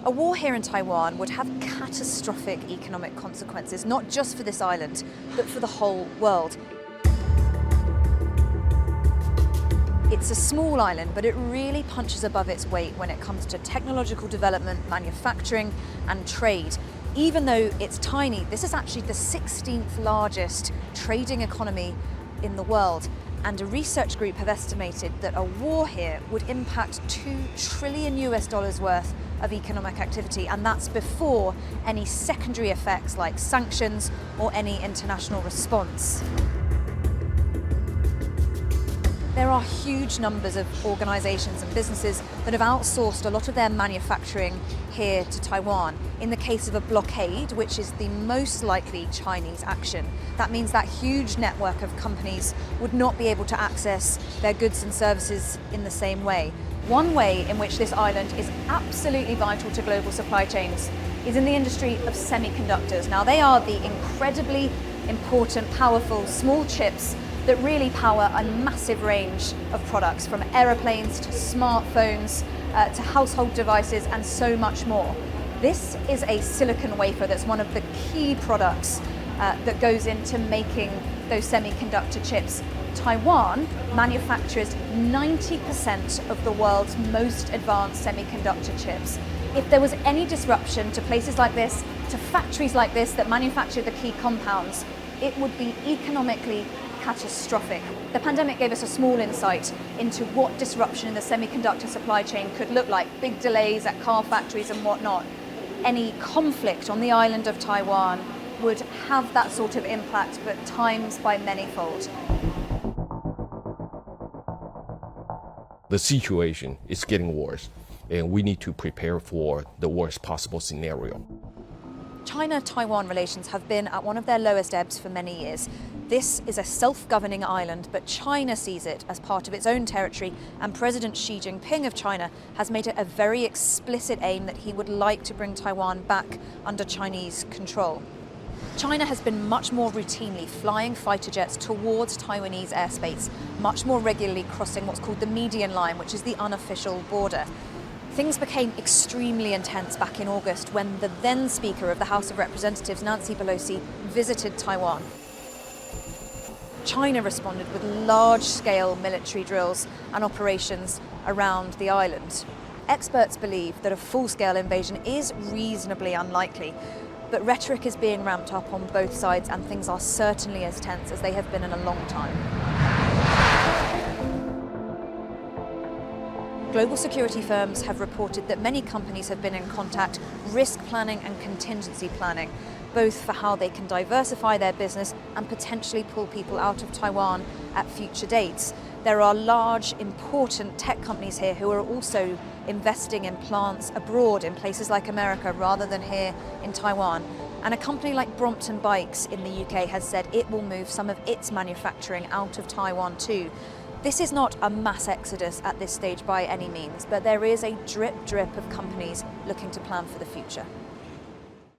A war here in Taiwan would have catastrophic economic consequences, not just for this island, but for the whole world. It's a small island, but it really punches above its weight when it comes to technological development, manufacturing, and trade. Even though it's tiny, this is actually the 16th largest trading economy in the world. And a research group have estimated that a war here would impact $2 trillion worth of economic activity, and that's before any secondary effects like sanctions or any international response. There are huge numbers of organisations and businesses that have outsourced a lot of their manufacturing here to Taiwan. In the case of a blockade, which is the most likely Chinese action, that means that huge network of companies would not be able to access their goods and services in the same way. One way in which this island is absolutely vital to global supply chains is in the industry of semiconductors. Now, they are the incredibly important, powerful, small chips that really power a massive range of products, from aeroplanes to smartphones to household devices and so much more. This is a silicon wafer that's one of the key products that goes into making those semiconductor chips. Taiwan manufactures 90% of the world's most advanced semiconductor chips. If there was any disruption to places like this, to factories like this that manufacture the key compounds, it would be economically catastrophic. The pandemic gave us a small insight into what disruption in the semiconductor supply chain could look like, big delays at car factories and whatnot. Any conflict on the island of Taiwan would have that sort of impact, but times by manyfold. The situation is getting worse, and we need to prepare for the worst possible scenario. China-Taiwan relations have been at one of their lowest ebbs for many years. This is a self-governing island, but China sees it as part of its own territory, and President Xi Jinping of China has made it a very explicit aim that he would like to bring Taiwan back under Chinese control. China has been much more routinely flying fighter jets towards Taiwanese airspace, much more regularly crossing what's called the median line, which is the unofficial border. Things became extremely intense back in August when the then Speaker of the House of Representatives, Nancy Pelosi, visited Taiwan. China responded with large-scale military drills and operations around the island. Experts believe that a full-scale invasion is reasonably unlikely, but rhetoric is being ramped up on both sides, and things are certainly as tense as they have been in a long time. Global security firms have reported that many companies have been in contact, risk planning and contingency planning, both for how they can diversify their business and potentially pull people out of Taiwan at future dates. There are large, important tech companies here who are also investing in plants abroad in places like America rather than here in Taiwan. And a company like Brompton Bikes in the UK has said it will move some of its manufacturing out of Taiwan too. This is not a mass exodus at this stage by any means, but there is a drip of companies looking to plan for the future.